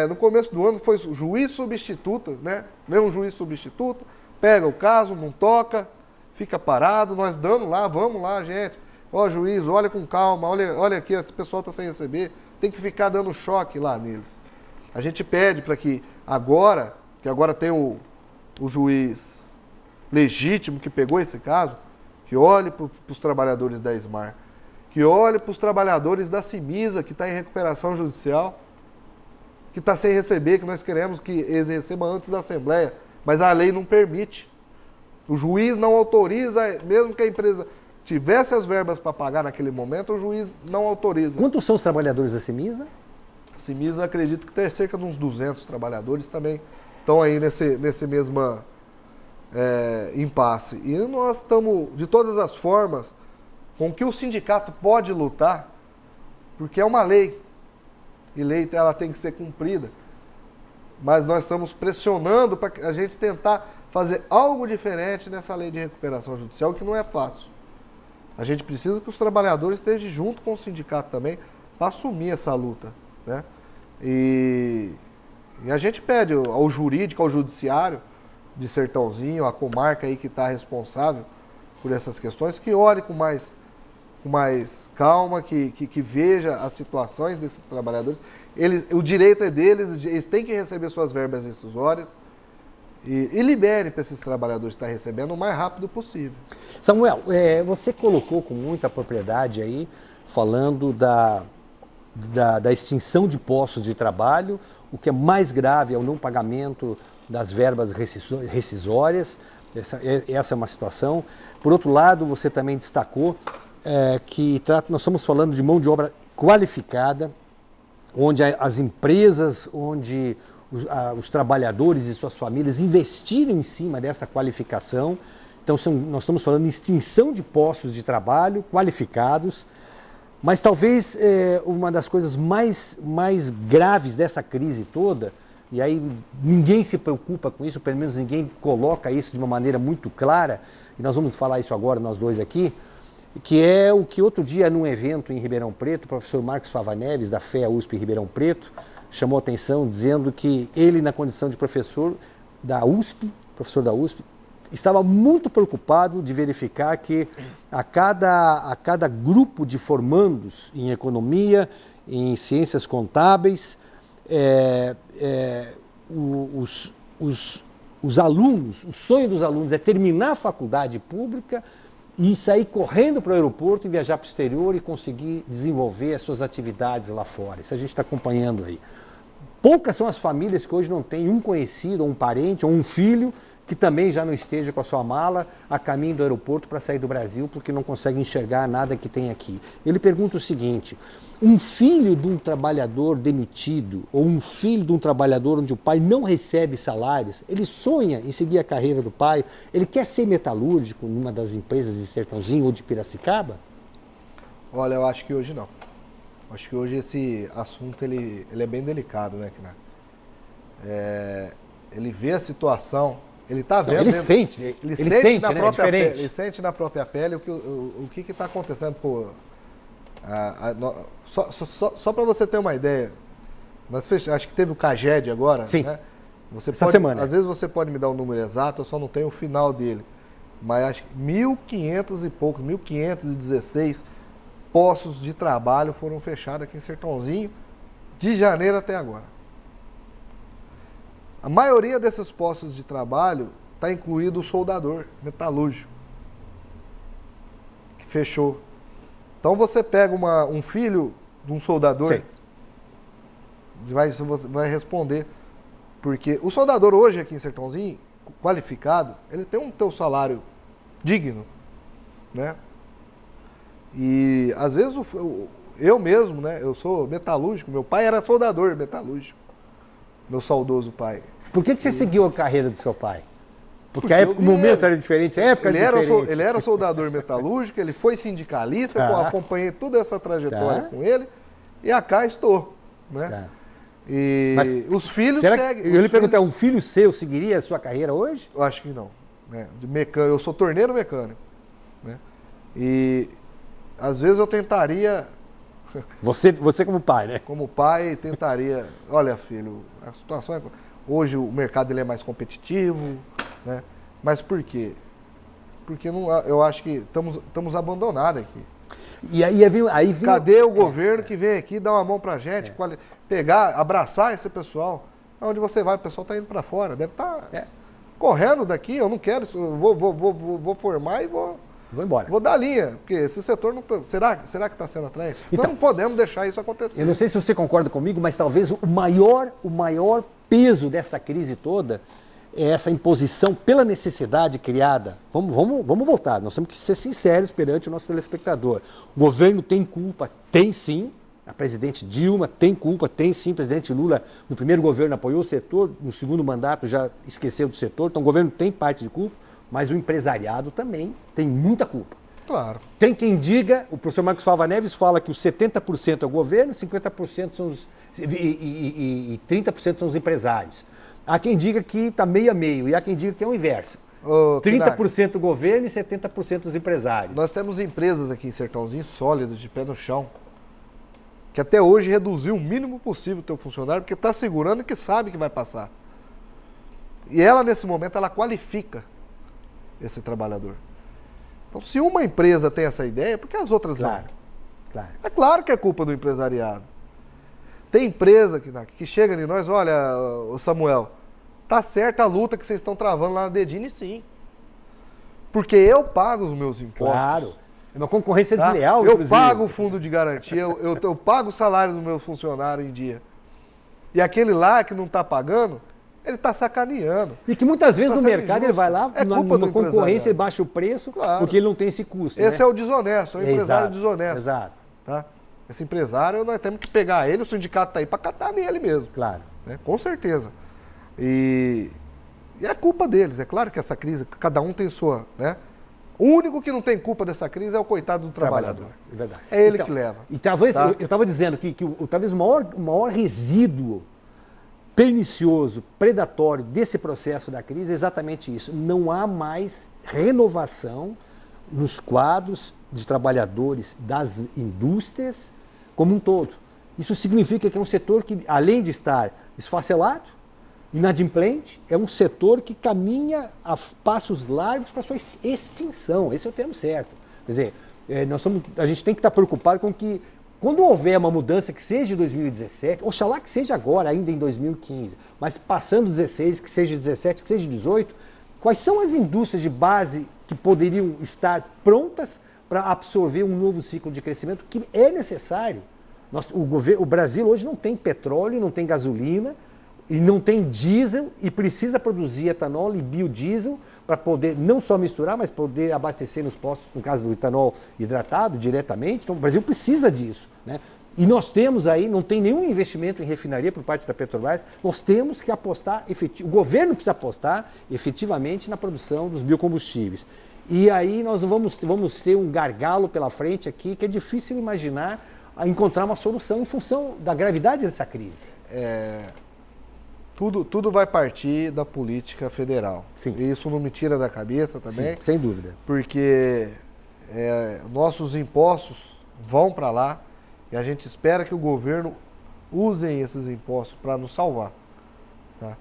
No começo do ano foi juiz substituto, né? Vem um juiz substituto, pega o caso, não toca, fica parado, nós dando lá, vamos lá, gente. Ó, juiz, olha com calma, olha aqui, esse pessoal está sem receber, tem que ficar dando choque lá neles. A gente pede para que agora tem o juiz legítimo que pegou esse caso, que olhe para os trabalhadores da Smart, que olhe para os trabalhadores da Cimisa, que está em recuperação judicial, que está sem receber, que nós queremos que eles recebam antes da Assembleia, mas a lei não permite. O juiz não autoriza, mesmo que a empresa tivesse as verbas para pagar naquele momento, o juiz não autoriza. Quantos são os trabalhadores da Cimisa? A Cimisa, acredito que tem cerca de uns 200 trabalhadores também. Estão aí nesse impasse. E nós estamos, de todas as formas, com que o sindicato pode lutar, porque é uma lei, e lei ela tem que ser cumprida. Mas nós estamos pressionando para a gente tentar fazer algo diferente nessa lei de recuperação judicial, que não é fácil. A gente precisa que os trabalhadores estejam junto com o sindicato também para assumir essa luta, né? E a gente pede ao jurídico, ao judiciário de Sertãozinho, a comarca aí que está responsável por essas questões, que olhe com mais calma, que veja as situações desses trabalhadores. O direito é deles, eles têm que receber suas verbas rescisórias e libere para esses trabalhadores que estão recebendo o mais rápido possível. Samuel, você colocou com muita propriedade aí, falando da extinção de postos de trabalho. O que é mais grave é o não pagamento das verbas rescisórias. Essa é uma situação. Por outro lado, você também destacou que nós estamos falando de mão de obra qualificada, onde as empresas, onde os trabalhadores e suas famílias investiram em cima dessa qualificação. Então, nós estamos falando de extinção de postos de trabalho qualificados, mas talvez uma das coisas mais graves dessa crise toda, e aí ninguém se preocupa com isso, pelo menos ninguém coloca isso de uma maneira muito clara, e nós vamos falar isso agora, nós dois aqui, que é o que outro dia, num evento em Ribeirão Preto, o professor Marcos Fava Neves, da FEA USP em Ribeirão Preto, chamou a atenção dizendo que ele, na condição de professor da USP, estava muito preocupado de verificar que a cada grupo de formandos em economia, em ciências contábeis, os alunos, o sonho dos alunos é terminar a faculdade pública e sair correndo para o aeroporto e viajar para o exterior e conseguir desenvolver as suas atividades lá fora. Isso a gente está acompanhando aí. Poucas são as famílias que hoje não têm um conhecido, ou um parente, ou um filho que também já não esteja com a sua mala a caminho do aeroporto para sair do Brasil porque não consegue enxergar nada que tem aqui. Ele pergunta o seguinte: um filho de um trabalhador demitido ou um filho de um trabalhador onde o pai não recebe salários, ele sonha em seguir a carreira do pai, ele quer ser metalúrgico numa das empresas de Sertãozinho ou de Piracicaba? Olha, eu acho que hoje não. Acho que hoje esse assunto ele é bem delicado, né, Kina? Ele vê a situação, ele está vendo. Ele sente na própria pele. Ele sente na própria pele o que está acontecendo. Pô, só para você ter uma ideia, acho que teve o CAGED agora. Sim. Né? Essa semana. Às vezes você pode me dar um número exato, eu só não tenho o final dele. Mas acho que 1.500 e poucos, 1.516 postos de trabalho foram fechados aqui em Sertãozinho, de janeiro até agora. A maioria desses postos de trabalho está incluído o soldador metalúrgico, que fechou. Então você pega um filho de um soldador, vai responder. Porque o soldador hoje aqui em Sertãozinho, qualificado, ele tem um salário digno, né? E às vezes eu mesmo, né? Eu sou metalúrgico, meu pai era soldador metalúrgico, meu saudoso pai. Por que você seguiu a carreira do seu pai? Porque o momento era diferente, a época era diferente. Ele era soldador metalúrgico, ele foi sindicalista, eu acompanhei toda essa trajetória com ele, e cá estou, né? E mas, os filhos seguem. Eu lhe perguntei, um filho seu seguiria a sua carreira hoje? Eu acho que não. Né? Eu sou torneiro mecânico, né? E às vezes eu tentaria... Você como pai, né? Como pai, tentaria... Olha, filho, a situação é... Hoje o mercado ele é mais competitivo, né? Mas por quê? Porque eu acho que estamos abandonados aqui. E aí cadê o governo que vem aqui dar uma mão pra gente, pegar, abraçar esse pessoal? Onde você vai, o pessoal está indo para fora, deve estar correndo daqui, eu não quero, eu vou formar e vou embora. Vou dar linha, porque esse setor não será que está sendo atraente? Então, nós não podemos deixar isso acontecer. Eu não sei se você concorda comigo, mas talvez o maior peso desta crise toda é essa imposição pela necessidade criada. Vamos voltar, nós temos que ser sinceros perante o nosso telespectador. O governo tem culpa? Tem sim, A presidente Dilma tem culpa, tem sim. O presidente Lula, no primeiro governo, apoiou o setor, no segundo mandato já esqueceu do setor. Então o governo tem parte de culpa, mas o empresariado também tem muita culpa. Claro. Tem quem diga, o professor Marcos Fava Neves fala que os 70% é o governo, 50% são e 30% são os empresários. Há quem diga que está meio a meio, e há quem diga que é o inverso. 30% o governo e 70% os empresários. Nós temos empresas aqui em Sertãozinho sólidas, de pé no chão, que até hoje reduziu o mínimo possível o teu funcionário, porque está segurando e que sabe que vai passar. E ela, nesse momento, ela qualifica esse trabalhador. Então, se uma empresa tem essa ideia, por que as outras não? Claro. É claro que é culpa do empresariado. Tem empresa que chega em nós, olha, Samuel, tá certa a luta que vocês estão travando lá na Dedini, sim. Porque eu pago os meus impostos. Claro. É uma concorrência desleal, Eu pago o fundo de garantia, eu pago o salário dos meus funcionários em dia. E aquele lá que não está pagando, ele está sacaneando. E que muitas vezes no mercado ele vai lá, numa concorrência, ele baixa o preço, porque ele não tem esse custo. Esse é o desonesto, é o empresário desonesto. Exato. Tá? Esse empresário, nós temos que pegar ele, o sindicato está aí para catar nele mesmo. Claro. Né? Com certeza. E é culpa deles. É claro que essa crise, cada um tem sua, né? O único que não tem culpa dessa crise é o coitado do trabalhador. É verdade. É ele que leva. E talvez, eu estava dizendo que talvez o maior resíduo pernicioso, predatório desse processo da crise é exatamente isso. Não há mais renovação nos quadros de trabalhadores das indústrias como um todo. Isso significa que é um setor que, além de estar esfacelado, inadimplente, é um setor que caminha a passos largos para sua extinção. Esse é o termo certo. Quer dizer, a gente tem que estar preocupado com que, quando houver uma mudança que seja em 2017, oxalá que seja agora, ainda em 2015, mas passando 16, que seja 17, que seja 18, quais são as indústrias de base que poderiam estar prontas para absorver um novo ciclo de crescimento que é necessário? O Brasil hoje não tem petróleo, não tem gasolina, e não tem diesel e precisa produzir etanol e biodiesel para poder não só misturar, mas poder abastecer nos postos, no caso do etanol hidratado diretamente. Então o Brasil precisa disso, né? E nós temos aí, não tem nenhum investimento em refinaria por parte da Petrobras, nós temos que apostar, o governo precisa apostar efetivamente na produção dos biocombustíveis. E aí nós vamos ter um gargalo pela frente aqui que é difícil imaginar encontrar uma solução em função da gravidade dessa crise. Tudo vai partir da política federal. Sim. E isso não me tira da cabeça também. Sim, sem dúvida. Porque nossos impostos vão para lá e a gente espera que o governo use esses impostos para nos salvar. Tá?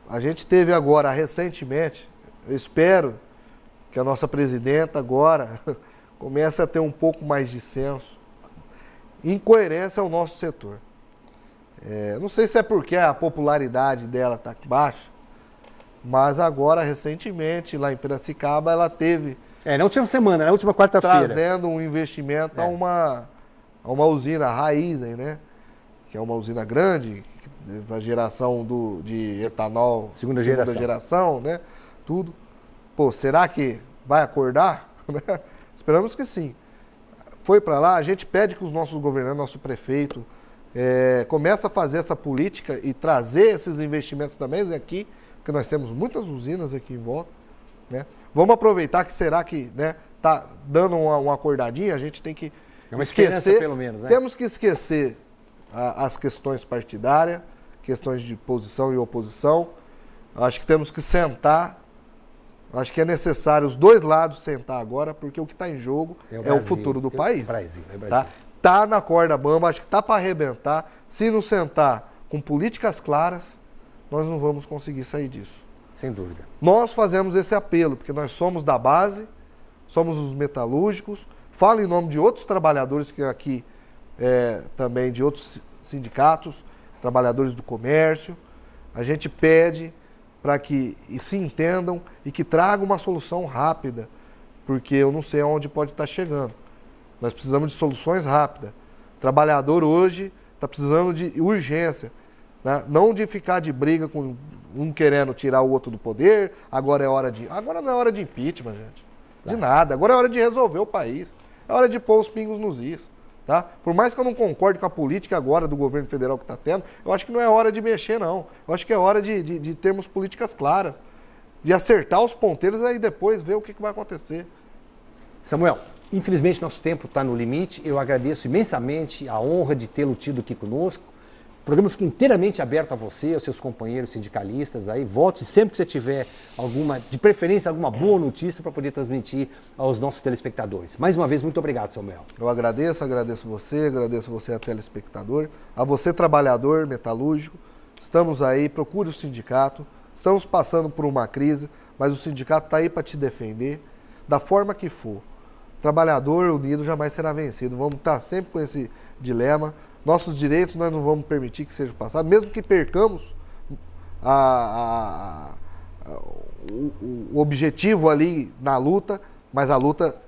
A gente teve agora, recentemente, eu espero que a nossa presidenta agora comece a ter um pouco mais de senso, incoerência ao nosso setor. Não sei se é porque a popularidade dela está baixa, mas agora, recentemente, lá em Piracicaba, ela teve... na última semana, na última quarta-feira. Trazendo um investimento a uma usina, a Raízen, né? Que é uma usina grande, para geração de etanol, segunda geração, né? Tudo. Pô, será que vai acordar? Esperamos que sim. Foi para lá, a gente pede que os nossos governantes, nosso prefeito, começa a fazer essa política e trazer esses investimentos também aqui, porque nós temos muitas usinas aqui em volta, né? Vamos aproveitar que será que, né, tá dando uma acordadinha, a gente tem que esquecer, pelo menos, né? Temos que esquecer as questões partidárias, questões de posição e oposição. Acho que temos que sentar, acho que é necessário os dois lados sentar agora, porque o que está em jogo é o futuro do país. Brasil. Tá na corda bamba, acho que tá para arrebentar. Se não sentar com políticas claras, nós não vamos conseguir sair disso. Sem dúvida. Nós fazemos esse apelo, porque nós somos da base, somos os metalúrgicos. Falo em nome de outros trabalhadores que aqui, também de outros sindicatos, trabalhadores do comércio. A gente pede para que se entendam e que tragam uma solução rápida, porque eu não sei aonde pode estar chegando. Nós precisamos de soluções rápidas. O trabalhador hoje está precisando de urgência, né? Não de ficar de briga com um querendo tirar o outro do poder. Agora não é hora de impeachment, gente. De nada. Agora é hora de resolver o país. é hora de pôr os pingos nos is. Tá? Por mais que eu não concorde com a política agora do governo federal que está tendo, eu acho que não é hora de mexer, não. Eu acho que é hora de termos políticas claras, de acertar os ponteiros e depois ver o que vai acontecer. Samuel, infelizmente nosso tempo está no limite. Eu agradeço imensamente a honra de tê-lo tido aqui conosco. O programa fica inteiramente aberto a você, aos seus companheiros sindicalistas aí. Volte sempre que você tiver de preferência, alguma boa notícia para poder transmitir aos nossos telespectadores. Mais uma vez, muito obrigado, Samuel. Eu agradeço você a telespectador, a você trabalhador metalúrgico. Estamos aí, procure o sindicato. Estamos passando por uma crise, mas o sindicato está aí para te defender, da forma que for. Trabalhador unido jamais será vencido. Vamos estar sempre com esse dilema. Nossos direitos nós não vamos permitir que sejam passados, mesmo que percamos o objetivo ali na luta, mas a luta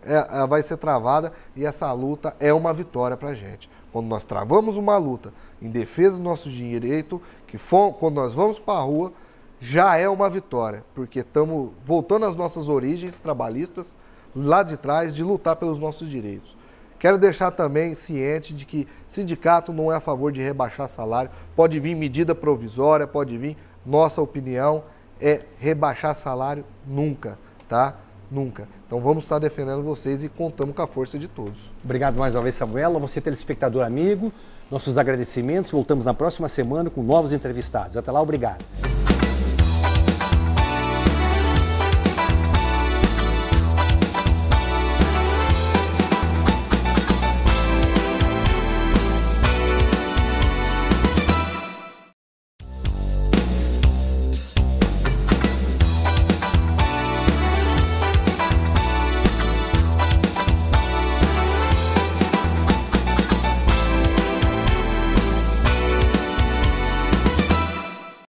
vai ser travada e essa luta é uma vitória para a gente. Quando nós travamos uma luta em defesa do nosso direito, quando nós vamos para a rua, já é uma vitória, porque estamos voltando às nossas origens trabalhistas, lá de trás, de lutar pelos nossos direitos. Quero deixar também ciente de que sindicato não é a favor de rebaixar salário, pode vir medida provisória, pode vir, nossa opinião é rebaixar salário nunca, tá? Nunca. Então vamos estar defendendo vocês e contamos com a força de todos. Obrigado mais uma vez, Samuel. A você, telespectador amigo, nossos agradecimentos. Voltamos na próxima semana com novos entrevistados. Até lá, obrigado.